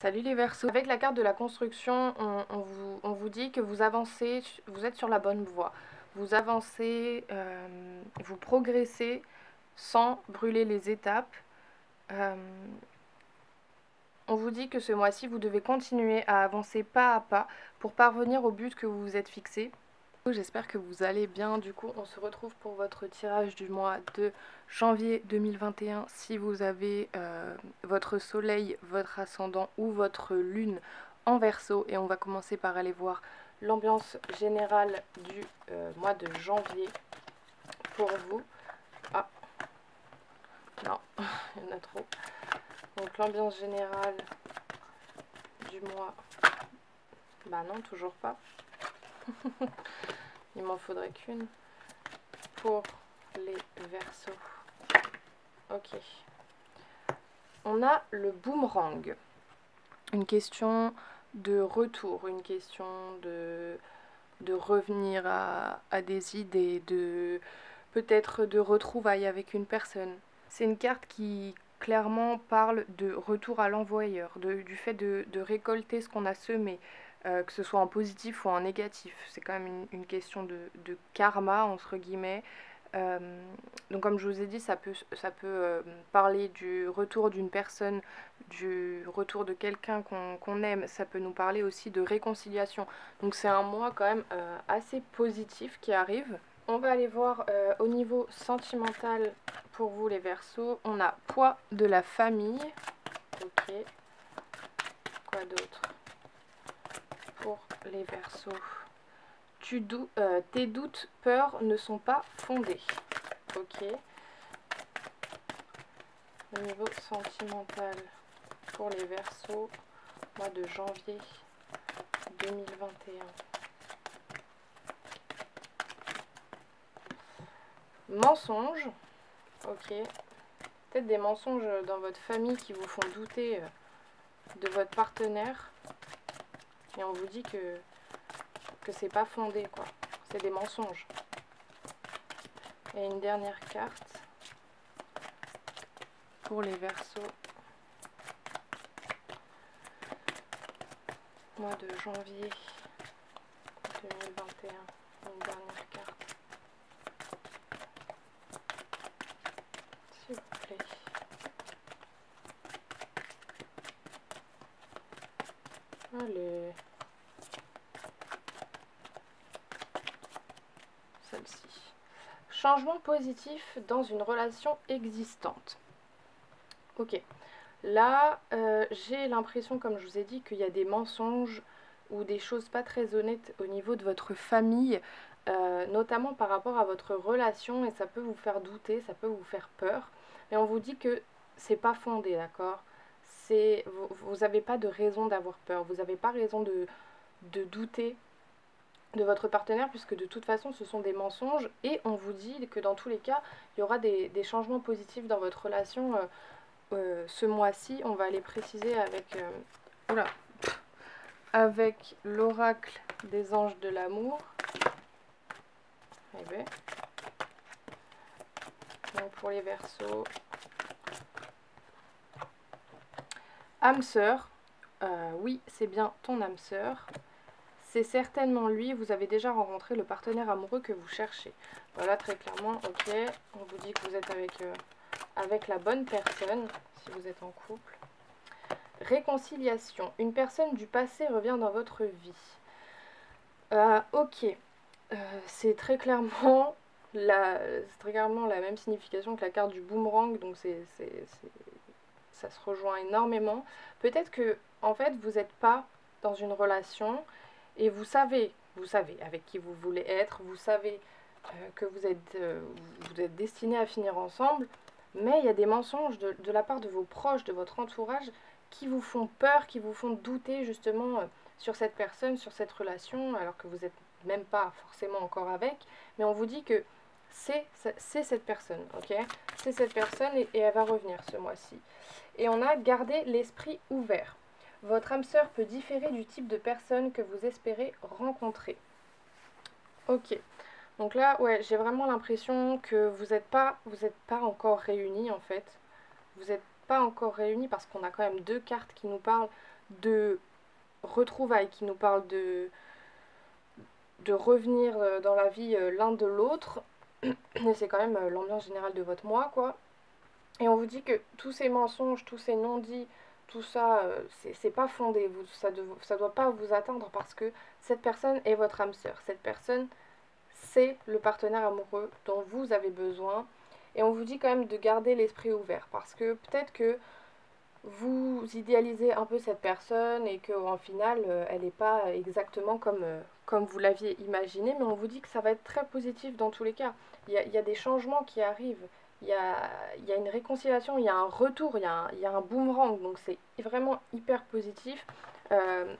Salut les Verseaux. Avec la carte de la construction, on vous dit que vous avancez, vous êtes sur la bonne voie. Vous avancez, vous progressez sans brûler les étapes. Euh, on vous dit que ce mois-ci, vous devez continuer à avancer pas à pas pour parvenir au but que vous vous êtes fixé. J'espère que vous allez bien. Du coup, on se retrouve pour votre tirage du mois de janvier 2021. Si vous avez votre soleil, votre ascendant ou votre lune en Verseau. Et on va commencer par aller voir l'ambiance générale du mois de janvier pour vous. Ah, non, il y en a trop. Donc l'ambiance générale du mois. Bah non, toujours pas. Il m'en faudrait qu'une pour les Verseaux. Ok. On a le boomerang. Une question de retour, une question de revenir à des idées, de peut-être de retrouvailles avec une personne. C'est une carte qui clairement parle de retour à l'envoyeur, du fait de récolter ce qu'on a semé, que ce soit en positif ou en négatif. C'est quand même une question de karma, entre guillemets. Euh, donc comme je vous ai dit, ça peut parler du retour d'une personne, du retour de quelqu'un qu'on aime. Ça peut nous parler aussi de réconciliation. Donc c'est un mois quand même assez positif qui arrive. On va aller voir au niveau sentimental pour vous les Verseaux. On a poids de la famille. Ok. Quoi d'autre pour les Verseaux? Tes doutes, peurs ne sont pas fondés. Ok. Au niveau sentimental pour les Verseaux, mois de janvier 2021. Mensonges. Ok. Peut-être des mensonges dans votre famille qui vous font douter de votre partenaire. Et on vous dit que c'est pas fondé, quoi. C'est des mensonges. Et une dernière carte pour les Verseaux. Mois de janvier 2021. Une dernière carte. S'il vous plaît. Allez. Celle-ci. Changement positif dans une relation existante. Ok. Là, j'ai l'impression, comme je vous ai dit, qu'il y a des mensonges ou des choses pas très honnêtes au niveau de votre famille, notamment par rapport à votre relation, et ça peut vous faire douter, ça peut vous faire peur. Mais on vous dit que c'est pas fondé, d'accord? Vous n'avez pas de raison d'avoir peur, vous n'avez pas raison de douter de votre partenaire, puisque de toute façon ce sont des mensonges, et on vous dit que dans tous les cas, il y aura des changements positifs dans votre relation. Ce mois-ci, on va les préciser avec l'oracle des anges de l'amour. Eh bien. Donc pour les Verseaux, âme sœur. Oui, c'est bien ton âme sœur. C'est certainement lui. Vous avez déjà rencontré le partenaire amoureux que vous cherchez. Voilà, très clairement, ok. On vous dit que vous êtes avec la bonne personne, si vous êtes en couple. Réconciliation. Une personne du passé revient dans votre vie. Ok. C'est très clairement la même signification que la carte du boomerang. Donc ça se rejoint énormément. Peut-être que, en fait, vous n'êtes pas dans une relation et vous savez avec qui vous voulez être. Vous savez que vous êtes destiné à finir ensemble. Mais il y a des mensonges de la part de vos proches, de votre entourage, qui vous font peur, qui vous font douter justement sur cette personne, sur cette relation, alors que vous n'êtes même pas forcément encore avec. Mais on vous dit que c'est cette personne, ok? C'est cette personne et elle va revenir ce mois-ci. Et on a gardé l'esprit ouvert. Votre âme sœur peut différer du type de personne que vous espérez rencontrer. Ok. Donc là, ouais, j'ai vraiment l'impression que vous n'êtes pas encore réunis en fait. Vous n'êtes pas encore réunis parce qu'on a quand même deux cartes qui nous parlent de retrouvailles, qui nous parle de revenir dans la vie l'un de l'autre. Et c'est quand même l'ambiance générale de votre mois, quoi. Et on vous dit que tous ces mensonges, tous ces non-dits, tout ça, c'est pas fondé. Ça doit pas vous atteindre parce que cette personne est votre âme sœur. Cette personne, c'est le partenaire amoureux dont vous avez besoin. Et on vous dit quand même de garder l'esprit ouvert parce que peut-être que vous idéalisez un peu cette personne et qu'en final, elle n'est pas exactement comme vous l'aviez imaginé, mais on vous dit que ça va être très positif dans tous les cas. Il y a des changements qui arrivent, il y a une réconciliation, il y a un retour, il y a un boomerang, donc c'est vraiment hyper positif.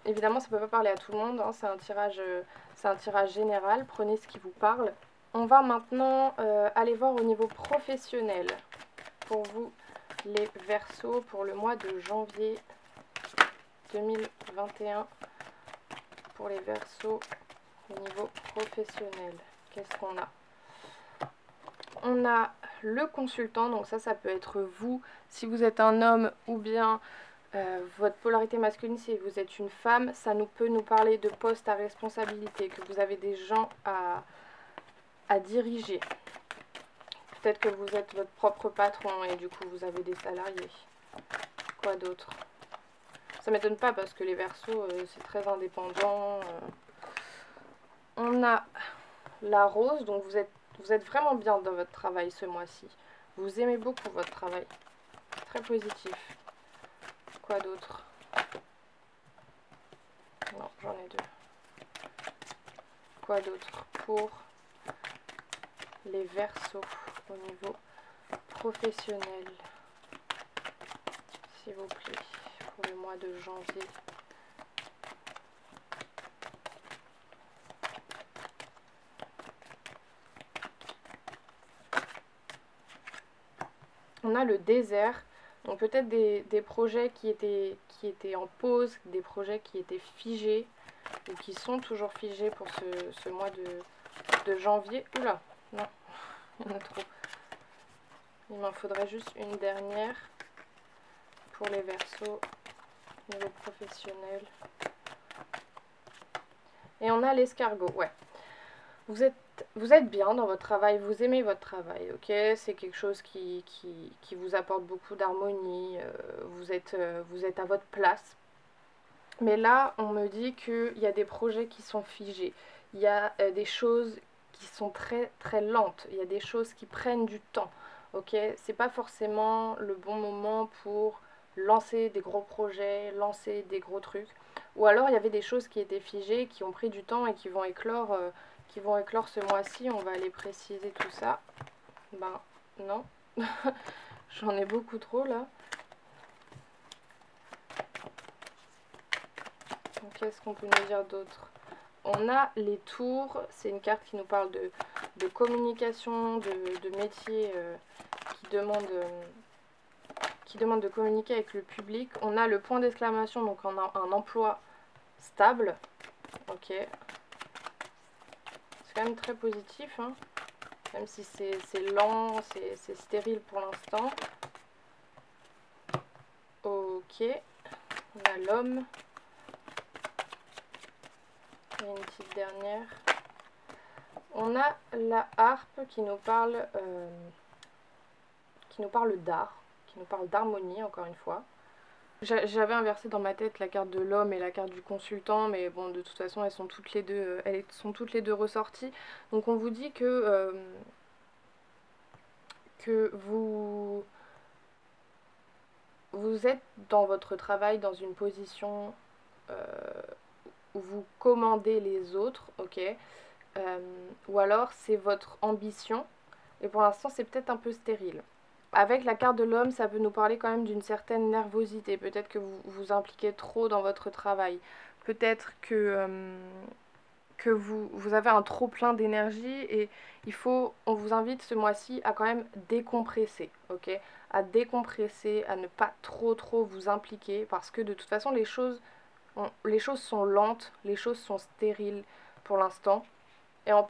Évidemment, ça ne peut pas parler à tout le monde, hein, c'est un tirage général, prenez ce qui vous parle. On va maintenant aller voir au niveau professionnel pour vous les Verseaux pour le mois de janvier 2021 pour les Verseaux au niveau professionnel. Qu'est-ce qu'on a? On a le consultant, donc ça peut être vous si vous êtes un homme ou bien votre polarité masculine si vous êtes une femme. Ça peut nous parler de postes à responsabilité, que vous avez des gens à diriger. Peut-être que vous êtes votre propre patron et du coup vous avez des salariés. Quoi d'autre? Ça m'étonne pas parce que les Verseaux c'est très indépendant. On a la rose, donc vous êtes vraiment bien dans votre travail ce mois-ci. Vous aimez beaucoup votre travail. Très positif. Quoi d'autre? Non, j'en ai deux. Quoi d'autre pour les Verseaux au niveau professionnel, s'il vous plaît, pour le mois de janvier. On a le désert, donc peut-être des projets qui étaient en pause, des projets qui étaient figés ou qui sont toujours figés pour ce mois de janvier. Oula, non, il y en a trop. Il m'en faudrait juste une dernière pour les Verseaux niveau professionnel. Et on a l'escargot, ouais. Vous êtes bien dans votre travail, vous aimez votre travail, ok? C'est quelque chose qui vous apporte beaucoup d'harmonie, vous êtes à votre place. Mais là, on me dit qu'il y a des projets qui sont figés, il y a des choses qui sont très très lentes, il y a des choses qui prennent du temps, ok? C'est pas forcément le bon moment pour lancer des gros projets, lancer des gros trucs. Ou alors il y avait des choses qui étaient figées, qui ont pris du temps et qui vont éclore ce mois-ci. On va aller préciser tout ça. Ben non, j'en ai beaucoup trop là. Qu'est-ce qu'on peut nous dire d'autre? On a les tours, c'est une carte qui nous parle de communication, de métier qui demande de communiquer avec le public. On a le point d'exclamation, donc on a un emploi stable. Ok. C'est quand même très positif, hein, même si c'est lent, c'est stérile pour l'instant. Ok. On a l'homme. Et une petite dernière. On a la harpe qui nous parle d'art, qui nous parle d'harmonie, encore une fois. J'avais inversé dans ma tête la carte de l'homme et la carte du consultant, mais bon, de toute façon, elles sont toutes les deux ressorties. Donc on vous dit que vous êtes dans votre travail dans une position où vous commandez les autres, ok, ou alors c'est votre ambition, et pour l'instant c'est peut-être un peu stérile. Avec la carte de l'homme, ça peut nous parler quand même d'une certaine nervosité. Peut-être que vous vous impliquez trop dans votre travail. Peut-être que vous avez un trop plein d'énergie et on vous invite ce mois-ci à quand même décompresser, ok? À décompresser, à ne pas trop vous impliquer parce que de toute façon les choses sont lentes, les choses sont stériles pour l'instant. Et en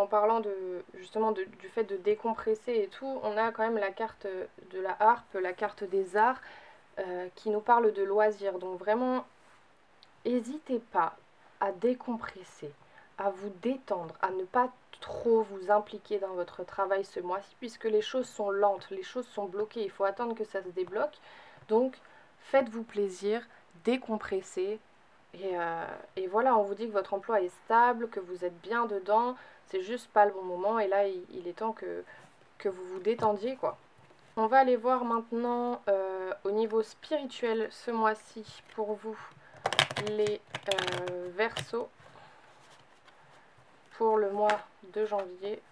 parlant justement du fait de décompresser et tout, on a quand même la carte de la harpe, la carte des arts, qui nous parle de loisirs. Donc vraiment n'hésitez pas à décompresser, à vous détendre, à ne pas trop vous impliquer dans votre travail ce mois-ci, puisque les choses sont lentes, les choses sont bloquées, il faut attendre que ça se débloque. Donc, faites-vous plaisir, décompressez, et voilà, on vous dit que votre emploi est stable, que vous êtes bien dedans, c'est juste pas le bon moment, et là, il est temps que vous vous détendiez, quoi. On va aller voir maintenant au niveau spirituel ce mois-ci pour vous, les Verseaux, pour le mois de janvier.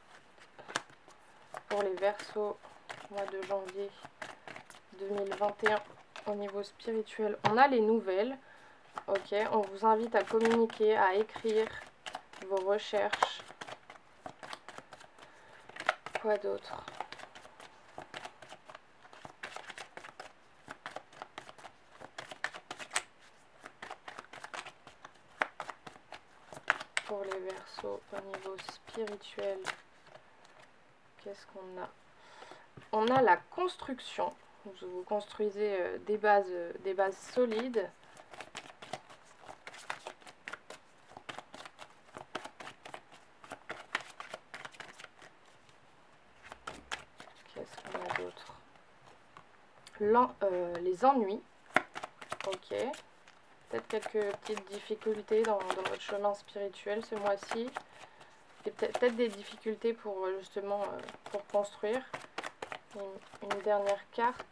Pour les Verseaux, mois de janvier 2021, au niveau spirituel, on a les nouvelles. Ok, on vous invite à communiquer, à écrire vos recherches. Quoi d'autre? Pour les Verseaux, au niveau spirituel, qu'est-ce qu'on a? On a la construction. Vous construisez des bases solides. Qu'est-ce qu'on a d'autre? Les ennuis. Ok. Peut-être quelques petites difficultés dans votre chemin spirituel ce mois-ci. Et peut-être des difficultés pour justement pour construire. Une dernière carte.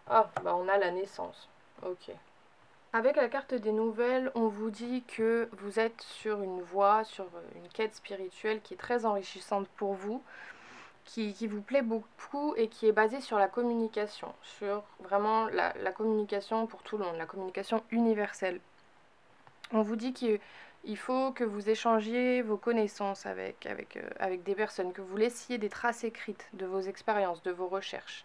Ah, bah on a la naissance. Ok. Avec la carte des nouvelles, on vous dit que vous êtes sur une voie, sur une quête spirituelle qui est très enrichissante pour vous, qui vous plaît beaucoup et qui est basée sur la communication, sur vraiment la communication pour tout le monde, la communication universelle. On vous dit qu'il faut que vous échangiez vos connaissances avec des personnes, que vous laissiez des traces écrites de vos expériences, de vos recherches.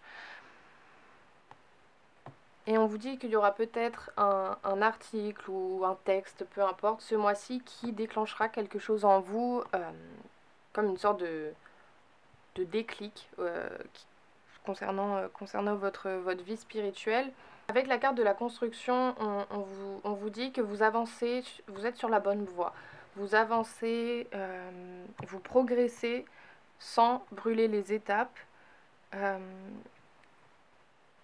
Et on vous dit qu'il y aura peut-être un article ou un texte, peu importe, ce mois-ci qui déclenchera quelque chose en vous, comme une sorte de déclic concernant votre vie spirituelle. Avec la carte de la construction, on vous dit que vous avancez, vous êtes sur la bonne voie. Vous avancez, vous progressez sans brûler les étapes.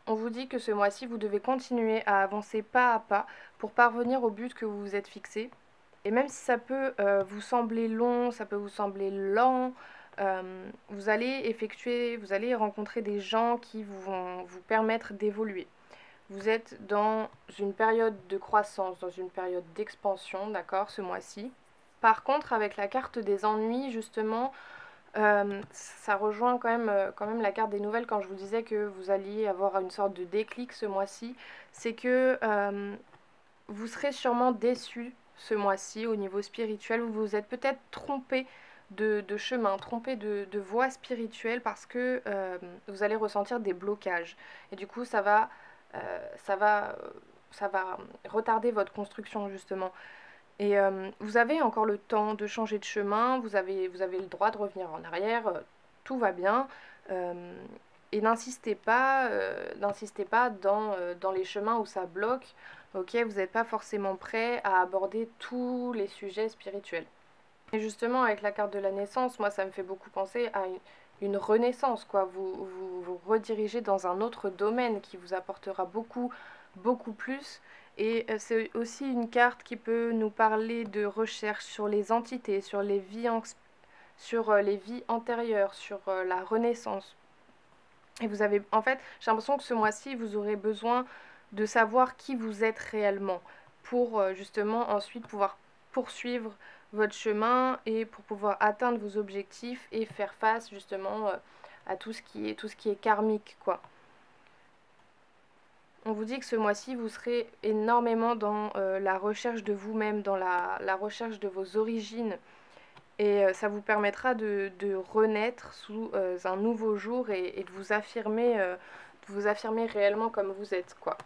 On vous dit que ce mois-ci, vous devez continuer à avancer pas à pas pour parvenir au but que vous vous êtes fixé. Et même si ça peut vous sembler long, ça peut vous sembler lent, vous allez rencontrer des gens qui vont vous permettre d'évoluer. Vous êtes dans une période de croissance, dans une période d'expansion, d'accord, ce mois-ci. Par contre, avec la carte des ennuis, justement, ça rejoint quand même la carte des nouvelles quand je vous disais que vous alliez avoir une sorte de déclic ce mois-ci. C'est que vous serez sûrement déçus ce mois-ci au niveau spirituel. Vous vous êtes peut-être trompé de chemin, trompé de voie spirituelle parce que vous allez ressentir des blocages. Et du coup, ça va retarder votre construction justement. Et vous avez encore le temps de changer de chemin, vous avez le droit de revenir en arrière, tout va bien. Et n'insistez pas dans les chemins où ça bloque. Ok, vous n'êtes pas forcément prêt à aborder tous les sujets spirituels. Et justement, avec la carte de la naissance, moi, ça me fait beaucoup penser à une renaissance, quoi. Vous redirigez dans un autre domaine qui vous apportera beaucoup, beaucoup plus. Et c'est aussi une carte qui peut nous parler de recherche sur les entités, sur les vies antérieures, sur la renaissance. Et vous avez, en fait, j'ai l'impression que ce mois-ci, vous aurez besoin de savoir qui vous êtes réellement pour justement ensuite pouvoir poursuivre votre chemin et pour pouvoir atteindre vos objectifs et faire face justement à tout ce qui est karmique, quoi. On vous dit que ce mois-ci, vous serez énormément dans la recherche de vous-même, dans la recherche de vos origines. Et ça vous permettra de renaître sous un nouveau jour et de vous affirmer réellement comme vous êtes, quoi.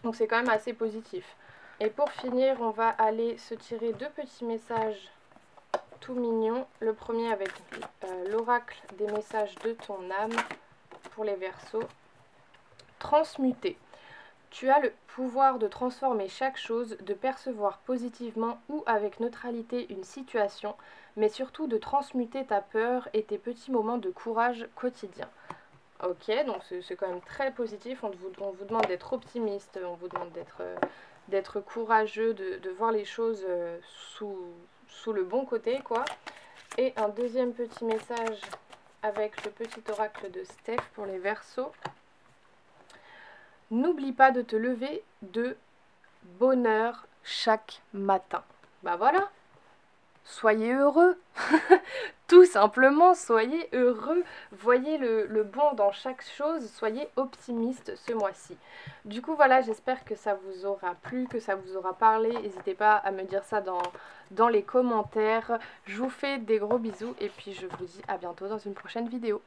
Donc c'est quand même assez positif. Et pour finir, on va aller se tirer deux petits messages tout mignons. Le premier avec l'oracle des messages de ton âme pour les Verseaux. Transmuter. Tu as le pouvoir de transformer chaque chose, de percevoir positivement ou avec neutralité une situation, mais surtout de transmuter ta peur et tes petits moments de courage quotidien. Ok, donc c'est quand même très positif, on vous demande d'être optimiste, on vous demande d'être courageux, de voir les choses sous le bon côté, quoi. Et un deuxième petit message avec le petit oracle de Steph pour les Verseaux. N'oublie pas de te lever de bonne heure chaque matin. Bah voilà, soyez heureux. Tout simplement, soyez heureux. Voyez le bon dans chaque chose. Soyez optimiste ce mois-ci. Du coup, voilà, j'espère que ça vous aura plu, que ça vous aura parlé. N'hésitez pas à me dire ça dans les commentaires. Je vous fais des gros bisous et puis je vous dis à bientôt dans une prochaine vidéo.